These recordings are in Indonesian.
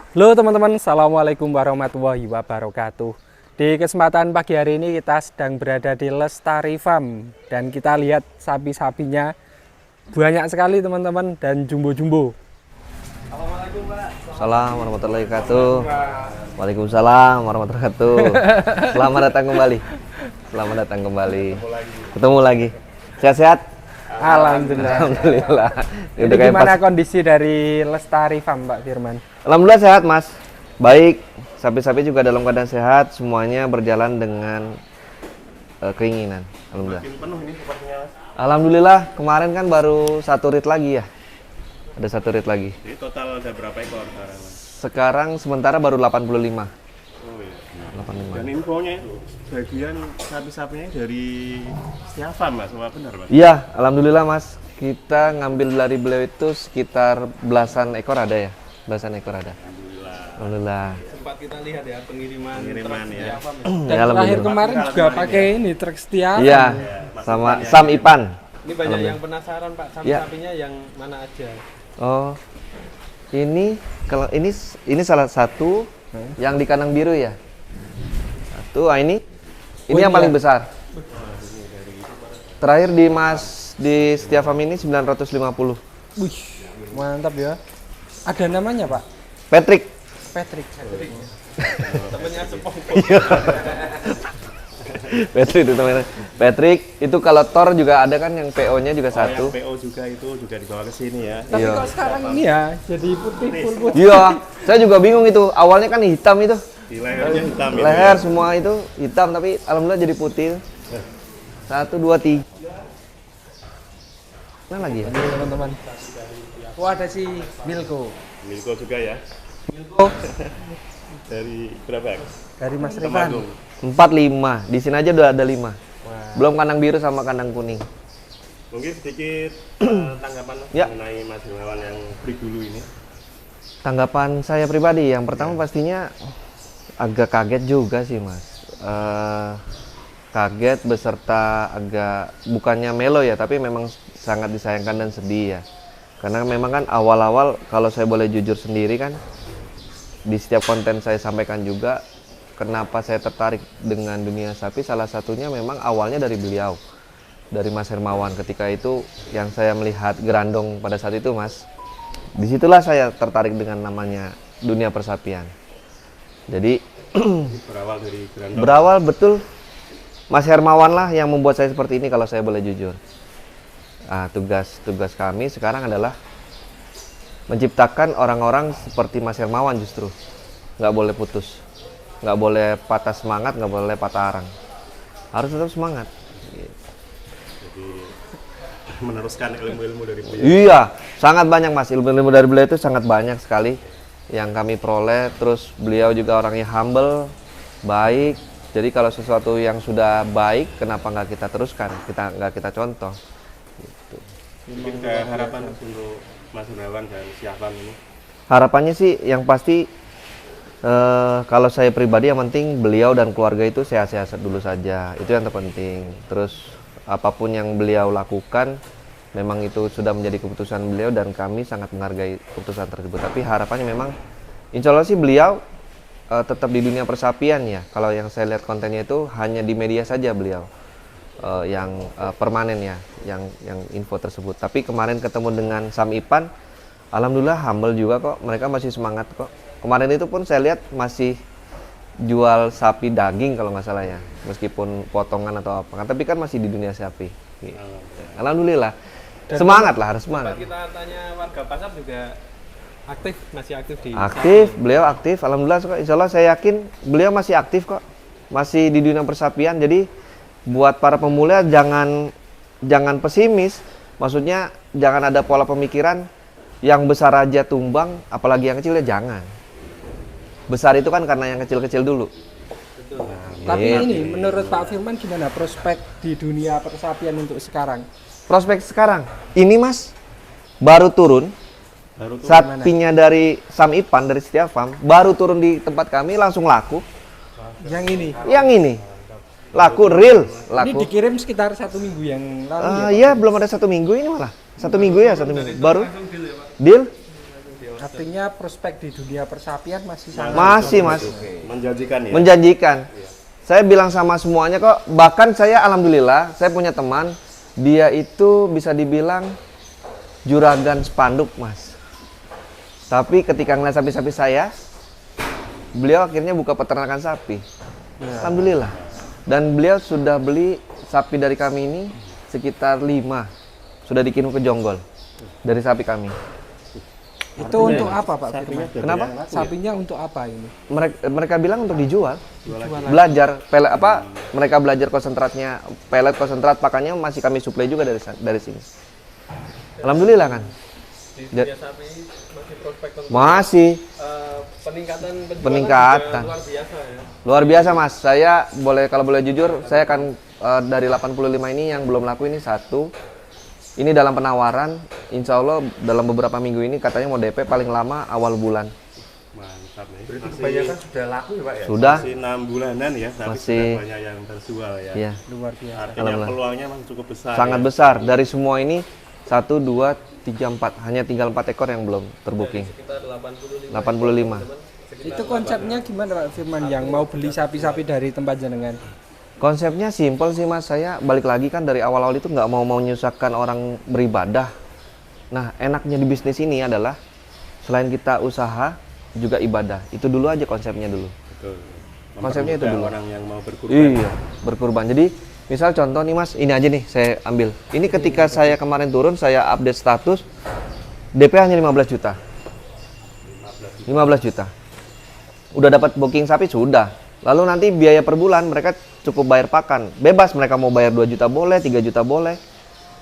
Halo teman-teman, Assalamualaikum warahmatullahi wabarakatuh. Di kesempatan pagi hari ini kita sedang berada di Lestari Farm dan kita lihat sapi-sapinya banyak sekali teman-teman dan jumbo-jumbo. Assalamualaikum Pak. Assalamualaikum warahmatullahi wabarakatuh. Waalaikumsalam warahmatullahi wabarakatuh. Selamat datang kembali. Selamat datang kembali. Ketemu lagi. Sehat-sehat? Alhamdulillah. Alhamdulillah. Jadi gimana kondisi dari Lestari Farm Pak Firman? Alhamdulillah sehat Mas. Baik. Sapi-sapi juga dalam keadaan sehat. Semuanya berjalan dengan keinginan. Alhamdulillah. Penuh ini sepertinya. Alhamdulillah kemarin kan baru satu rit lagi ya. Ada satu rit lagi. Jadi total ada berapa ekor sekarang, Mas? Sekarang sementara baru 85. Oh iya. 85. Dan infonya itu bagian sapi-sapinya dari Stiafam, Mas. Wah, benar, Mas? Iya, alhamdulillah Mas. Kita ngambil dari beliau itu sekitar belasan ekor ada ya. Belasan ekor ada. Alhamdulillah. Sempat kita lihat ya pengiriman ya. Dan Ya, terakhir alhamdulillah. kemarin juga pakai ini truk setia. Iya, sama Sam Ipan. Ini banyak yang penasaran Pak, Ya. sapi-sapinya yang mana aja. Oh. Ini salah satu yang di kandang biru ya. Satu, ini yang paling besar. Terakhir di Stiafam ini 950. Wih, mantap ya. Ada namanya Pak? Patrick. Patrick. Temennya sepongko. Patrick itu teman. Patrick itu kalau Thor juga ada kan yang PO-nya juga satu. Yang PO juga itu juga dibawa ke sini ya. Tapi Iya. kok sekarang ini ya jadi putih full putih. Iya, saya juga bingung itu. Awalnya kan hitam itu. Di lehernya hitam itu Leher ya. semua itu hitam tapi alhamdulillah jadi putih. 1, 2, 3. Mana lagi ya? Ini teman-teman. Oh ada si Milko. Milko juga ya. Milko Dari berapa? dari Mas Temanggung. Rifan. 4, 5. Di sini aja udah ada 5. Belum kandang biru sama kandang kuning. Mungkin sedikit tanggapan Ya. mengenai Mas Hermawan yang break dulu ini. Tanggapan saya pribadi yang pertama pastinya agak kaget juga sih Mas. Kaget beserta agak bukannya melo ya, tapi memang sangat disayangkan dan sedih ya. Karena memang kan awal-awal kalau saya boleh jujur sendiri kan di setiap konten saya sampaikan juga kenapa saya tertarik dengan dunia sapi, salah satunya memang awalnya dari beliau, dari Mas Hermawan. Ketika itu yang saya melihat Gerandong pada saat itu Mas, disitulah saya tertarik dengan namanya dunia persapian. Jadi Berawal dari Grandong. berawal betul Mas Hermawan lah yang membuat saya seperti ini kalau saya boleh jujur. Tugas kami sekarang adalah menciptakan orang-orang seperti Mas Hermawan justru. Nggak boleh putus, nggak boleh patah semangat, nggak boleh patah arang. Harus tetap semangat. Jadi meneruskan ilmu-ilmu dari beliau. Iya, sangat banyak Mas. Ilmu-ilmu dari beliau itu sangat banyak sekali yang kami peroleh. Terus beliau juga orangnya humble, baik. Jadi kalau sesuatu yang sudah baik, kenapa nggak kita teruskan? Nggak kita contoh. Mungkin ada harapan untuk Mas Hermawan dan Stiafam ini. Harapannya sih yang pasti kalau saya pribadi yang penting beliau dan keluarga itu sehat-sehat dulu saja. Itu yang terpenting. Terus apapun yang beliau lakukan memang itu sudah menjadi keputusan beliau dan kami sangat menghargai keputusan tersebut. Tapi harapannya memang insya Allah sih beliau tetap di dunia persapian ya. Kalau yang saya lihat kontennya itu hanya di media saja beliau yang permanen ya, yang info tersebut. Tapi kemarin ketemu dengan Sam Ipan, alhamdulillah humble juga kok. Mereka masih semangat kok. Kemarin itu pun saya lihat masih jual sapi daging kalau nggak salah ya, meskipun potongan atau apa. Tapi kan masih di dunia sapi. Gitu. Alhamdulillah. Semangat lah, harus semangat. Kita tanya warga pasar juga masih aktif di Aktif, beliau aktif. Alhamdulillah, insya Allah saya yakin beliau masih aktif kok. Masih di dunia persapian. Jadi buat para pemula jangan pesimis. Maksudnya jangan ada pola pemikiran yang besar aja tumbang, apalagi yang kecil ya jangan. Besar itu kan karena yang kecil-kecil dulu. Tapi Gitu. ini menurut Pak Firman gimana prospek di dunia persapian untuk sekarang? Prospek sekarang, ini Mas baru turun. Sapinya dari Sam Ipan dari Stiafam baru turun di tempat kami langsung laku. Yang ini. Yang ini laku real, Ini laku. dikirim sekitar 1 minggu yang lalu ya. Pak? Iya belum ada 1 minggu ini malah. 1 minggu ya, 1 minggu baru. Deal? Artinya prospek di dunia persapian masih sangat Masih, Mas. Menjanjikan ya. Menjanjikan. Saya bilang sama semuanya kok, bahkan saya alhamdulillah saya punya teman, dia itu bisa dibilang juragan spanduk, Mas. Tapi ketika ngeliat sapi-sapi saya, beliau akhirnya buka peternakan sapi. Alhamdulillah. Dan beliau sudah beli sapi dari kami ini sekitar 5. Sudah dikirim ke Jonggol dari sapi kami. Itu untuk apa Pak Firman? Kenapa? Sapinya untuk apa ini? Mereka bilang untuk dijual. Belajar pelet apa? Mereka belajar konsentratnya, pelet konsentrat pakannya masih kami suplai juga dari sini. Alhamdulillah kan. Di dunia sapi masih prospek untuk Masih peningkatan penjualan peningkatan. juga luar biasa ya. Luar biasa, Mas. Saya kalau boleh jujur, saya akan dari 85 ini yang belum laku ini 1. Ini dalam penawaran, insya Allah dalam beberapa minggu ini katanya mau DP paling lama awal bulan. Mantap nih. Berarti Masih, kebanyakan sudah laku ya Pak ya? Sudah, masih 6 bulanan ya, tapi Masih. sudah banyak yang terjual ya. ya, Luar biasa. Artinya Alhamdulillah. peluangnya memang cukup besar. sangat ya. besar. Dari semua ini 1, 2, 3, 4, hanya tinggal 4 ekor yang belum terbooking. Sekitar 85. 85. Itu konsepnya gimana Pak Firman yang mau beli sapi-sapi dari tempat jenengan? Konsepnya simpel sih, Mas. Saya balik lagi kan dari awal-awal itu nggak mau menyusahkan orang beribadah. Nah, enaknya di bisnis ini adalah selain kita usaha juga ibadah. Itu dulu aja konsepnya dulu. Betul. Konsepnya itu Mempermudah dulu. orang yang mau berkurban. Iya, berkurban. Jadi, misal contoh nih Mas, ini aja nih saya ambil. Ini ketika saya kemarin turun, saya update status, DP hanya 15 juta. 15 juta. Udah dapat booking sapi, sudah. Lalu nanti biaya per bulan mereka cukup bayar pakan. Bebas, mereka mau bayar 2 juta boleh, 3 juta boleh.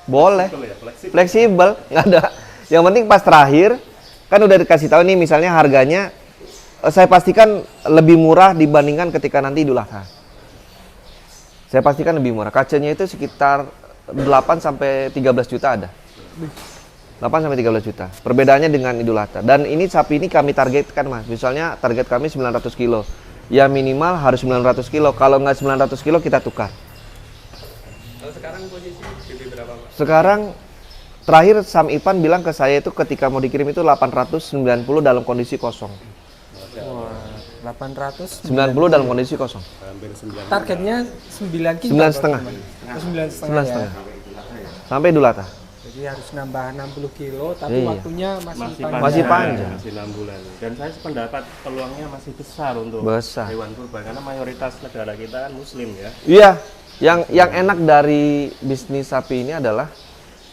Boleh. Betul ya, fleksibel. Fleksibel, nggak ada. Yang penting pas terakhir, kan udah dikasih tahu nih misalnya harganya, saya pastikan lebih murah dibandingkan ketika nanti Idul Adha. Saya pastikan lebih murah. Kacanya itu sekitar 8 sampai 13 juta ada. 8 sampai 13 juta. Perbedaannya dengan Idul Adha. Dan ini sapi ini kami targetkan, Mas. Misalnya target kami 900 kilo. Ya minimal harus 900 kilo. Kalau nggak 900 kilo kita tukar. Kalau sekarang posisi DP berapa Pak? Sekarang terakhir Sam Ipan bilang ke saya itu ketika mau dikirim itu 890 dalam kondisi kosong. Wah, 890. 90 dalam kondisi kosong. Hampir 9. Targetnya 9 kilo. 9,5. 9,5 ya. 9,5. Sampai Idul Adha. Jadi harus nambah 60 kilo, tapi Iya. waktunya masih panjang. Masih panjang. Masih 6 bulan. Dan saya sependapat peluangnya masih besar untuk Besar. hewan kurban karena mayoritas negara kita kan muslim ya. Iya, yang enak dari bisnis sapi ini adalah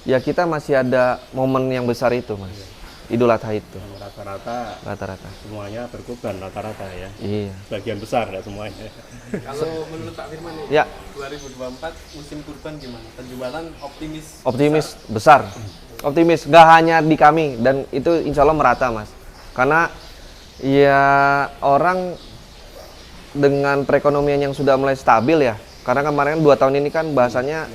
ya kita masih ada momen yang besar itu, Mas. Idul Adha itu Rata-rata semuanya berkurban rata-rata ya. Iya. Sebagian besar ya semuanya. Kalau menurut Pak Firman nih, Ya, 2024 musim kurban gimana? Penjualan optimis? optimis besar. Optimis nggak hanya di kami dan itu insya Allah merata, Mas. Karena ya orang dengan perekonomian yang sudah mulai stabil ya. Karena kemarin 2 tahun ini kan bahasanya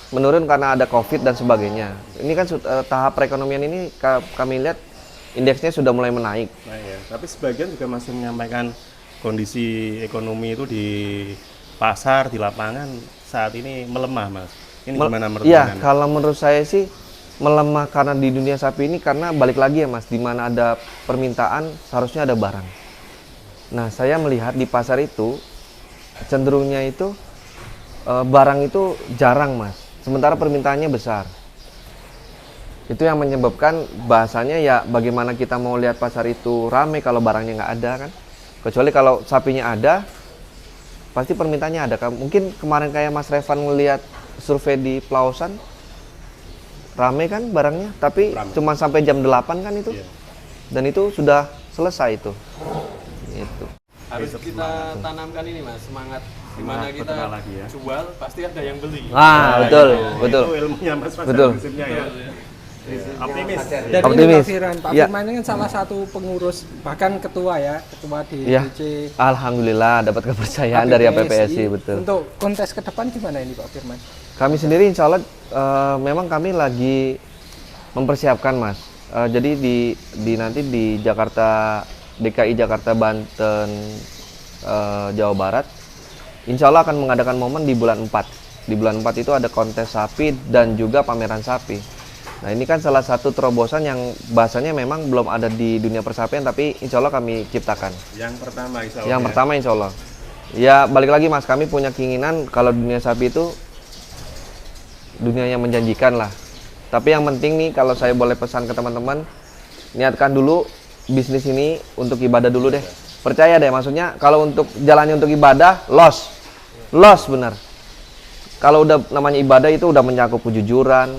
menurun karena ada COVID dan sebagainya. Ini kan tahap perekonomian ini kami lihat indeksnya sudah mulai menaik. Nah ya, tapi sebagian juga masih menyampaikan kondisi ekonomi itu di pasar, di lapangan saat ini melemah, Mas. Ini gimana menurut Iya, Anda? kalau menurut saya sih melemah karena di dunia sapi ini karena balik lagi ya Mas, di mana ada permintaan seharusnya ada barang. Nah, saya melihat di pasar itu cenderungnya itu barang itu jarang, Mas. Sementara permintaannya besar. Itu yang menyebabkan bahasanya ya bagaimana kita mau lihat pasar itu rame kalau barangnya nggak ada kan. Kecuali kalau sapinya ada, pasti permintaannya ada. Mungkin kemarin kayak Mas Revan ngelihat survei di Plausan, rame kan barangnya, tapi cuma sampai jam 8 kan itu. Iya. Dan itu sudah selesai itu. Itu. Harus kita tanamkan ini Mas, semangat dimana kita berternak lagi ya. jual pasti ada yang beli. Ah, betul, betul. Itu ilmunya Mas Mas Betul. prinsipnya ya. Iya. Optimis. Dan Optimis. ini Pak Ya. Firman ini kan salah satu pengurus, bahkan ketua ya, ketua di Ya. DC Alhamdulillah dapat kepercayaan dari APPSI, betul. Untuk kontes ke depan gimana ini Pak Firman? Kami sendiri insya Allah memang kami lagi mempersiapkan Mas. Jadi di nanti di Jakarta, DKI Jakarta, Banten, Jawa Barat, insya Allah akan mengadakan momen di bulan 4. Di bulan 4 itu ada kontes sapi dan juga pameran sapi. Nah ini kan salah satu terobosan yang bahasanya memang belum ada di dunia persapian, tapi insya Allah kami ciptakan. Yang pertama insya Allah. Yang pertama insya Allah. Ya balik lagi Mas, kami punya keinginan kalau dunia sapi itu dunia yang menjanjikan lah. Tapi yang penting nih kalau saya boleh pesan ke teman-teman, niatkan dulu bisnis ini untuk ibadah dulu deh. Percaya deh, maksudnya kalau untuk jalannya untuk ibadah, loss bener. Kalau udah namanya ibadah itu udah mencakup kejujuran,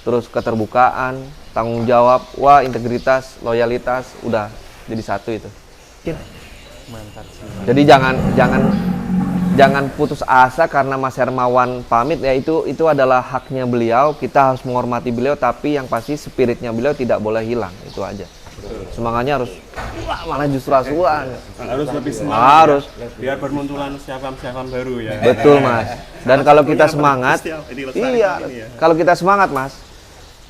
terus keterbukaan, tanggung jawab, wah integritas, loyalitas, udah jadi satu itu. Mantap sih. Jadi jangan putus asa karena Mas Hermawan pamit ya, itu adalah haknya beliau, kita harus menghormati beliau, tapi yang pasti spiritnya beliau tidak boleh hilang, itu aja. Semangatnya harus wah, malah justru asuhan. Harus lebih semangat. Harus. Ya, biar bermunculan syafam-syafam baru ya. Betul Mas. Dan kalau kita semangat, iya. kalau kita semangat Mas,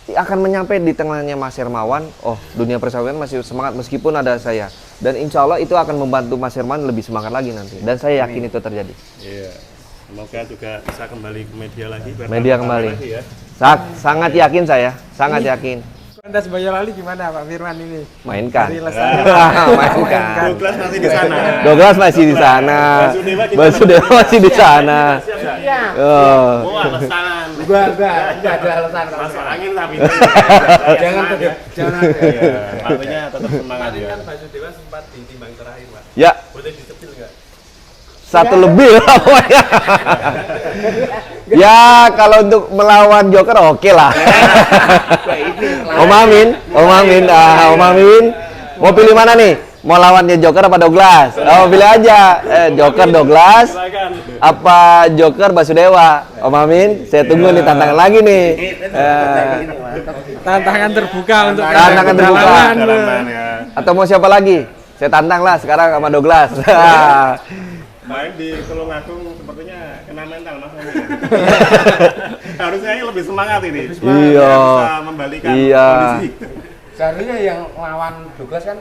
akan menyampai di tengahnya Mas Hermawan. Oh, dunia persapian masih semangat meskipun ada saya. Dan insya Allah itu akan membantu Mas Hermawan lebih semangat lagi nanti. Dan saya yakin itu terjadi. Iya. Semoga juga bisa kembali ke media lagi. Media kembali. Lagi ya. Sangat yakin saya, sangat yakin. Kontes Boyolali gimana Pak Firman ini? Mainkan. Dari Lestari. Mainkan. Douglas masih di sana. Douglas masih di sana. Basudewa masih di sana. Oh. Oh, alasan. Enggak ada alasan. Masuk angin tapi. Jangan jangan. Artinya tetap semangat Kemarin ya. kan Basudewa sempat ditimbang terakhir, Pak. Ya, Boleh dicepil nggak? satu lebih lah pokoknya. Ya, kalau untuk melawan Joker oke lah. Om Amin, Om Amin. Mau pilih mana nih? Mau lawannya Joker apa Douglas? Oh, pilih aja. Joker Douglas apa Joker Basudewa? Om Amin, saya tunggu nih tantangan lagi nih. Tantangan terbuka untuk Tantangan terbuka. Dalaman ya. Atau mau siapa lagi? Saya tantang lah sekarang sama Douglas. Main di Tulungagung sepertinya kena mental Mas. Harusnya ini lebih semangat ini. Iya. Bisa membalikan Iya. kondisi. Seharusnya yang lawan Douglas kan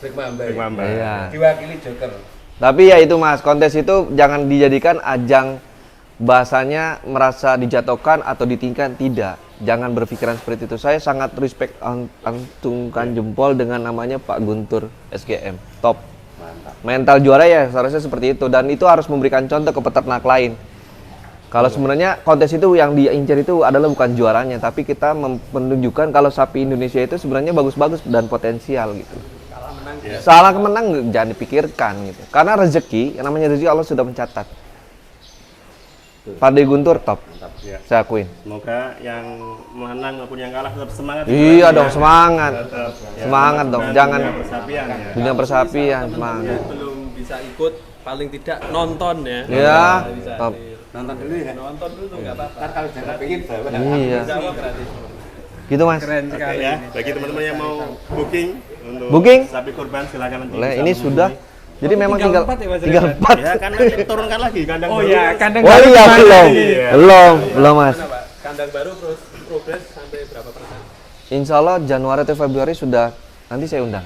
Rick Mamba. Rick Mamba. Iya. Diwakili Joker. Tapi ya itu Mas, kontes itu jangan dijadikan ajang bahasanya merasa dijatuhkan atau ditinggikan, tidak. Jangan berpikiran seperti itu. Saya sangat respect antungkan jempol dengan namanya Pak Guntur SGM. Top. Mental juara ya seharusnya seperti itu, dan itu harus memberikan contoh ke peternak lain. Kalau sebenarnya kontes itu yang diincar itu adalah bukan juaranya, tapi kita menunjukkan kalau sapi Indonesia itu sebenarnya bagus-bagus dan potensial gitu. Salah menang jangan dipikirkan gitu. Karena rezeki, yang namanya rezeki Allah sudah mencatat. Pak Guntur top. Ya. Saya akuin. Semoga yang menang maupun yang kalah tetap semangat. Iya dong, semangat. Tetap, ya, Semangat dong, jangan dunia persapian ya. dunia persapian, semangat. Belum bisa ikut, paling tidak nonton ya. Iya, Bisa top. Nonton dulu ya. nonton dulu tuh nggak apa-apa. Ntar kalau jangan pengen bawa. Iya. Bisa kok gratis. Gitu Mas. Keren Oke sekali. ya, bagi teman-teman yang mau booking untuk Booking? sapi kurban silakan nanti. Boleh, bisa ini menghubungi. sudah. Jadi memang tinggal 4 ya, Mas tinggal Rizwan? 4. Ya kan nanti turunkan lagi kandang Oh baru iya, kan. kandang Oh baru iya, gimana belum. ini? Iya. Belum Mas. Mana, Pak? Kandang baru terus progres sampai berapa persen? Insya Allah Januari atau Februari sudah, nanti saya undang.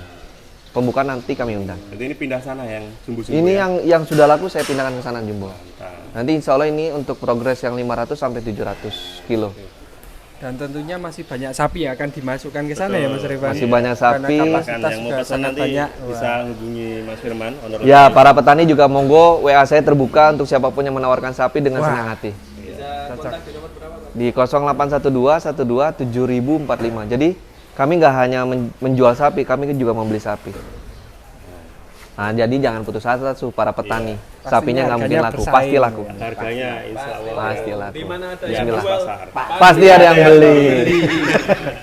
Pembukaan nanti kami undang. Jadi ini pindah sana yang sumbu-sumbu. Ini ya? yang sudah laku saya pindahkan ke sana Jumbo. Mantap. Nanti insya Allah ini untuk progres yang 500 sampai 700 kilo. Dan tentunya masih banyak sapi ya akan dimasukkan ke sana ya Mas Rifan. Masih banyak sapi. Karena Kan kapasitas yang mau juga pesan sangat nanti banyak. bisa hubungi Mas Firman, owner. Ya, para petani juga monggo, WA saya terbuka untuk siapapun yang menawarkan sapi dengan Wah. senang hati. Bisa kontak di nomor berapa, Pak? Di 0812 12 7045. Jadi kami nggak hanya menjual sapi, kami juga membeli sapi. Nah, jadi jangan putus asa tuh para petani. Sapinya nggak mungkin harganya laku, bersaing. pasti laku. Harganya insya Allah. Pasti laku. Di mana ada Di yang atas jual, pasar. Pasti ada yang beli.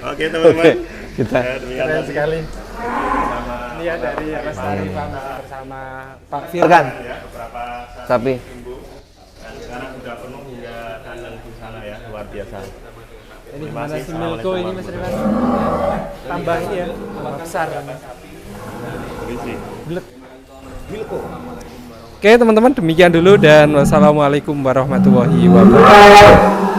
Oke teman-teman. Kita Ya, demikian Keren tadi sekali. sama Ini ya dari Lestari Farm bersama Pak rekan Firman. ya beberapa sapi. tumbuh dan sekarang sudah penuh hingga kandang di sana ya, luar biasa. Ini Terima gimana kasih. si Milko ini Mas Rifan? Tambah ini ya, tambah besar. Permisi. Oke teman-teman, demikian dulu dan wassalamualaikum warahmatullahi wabarakatuh.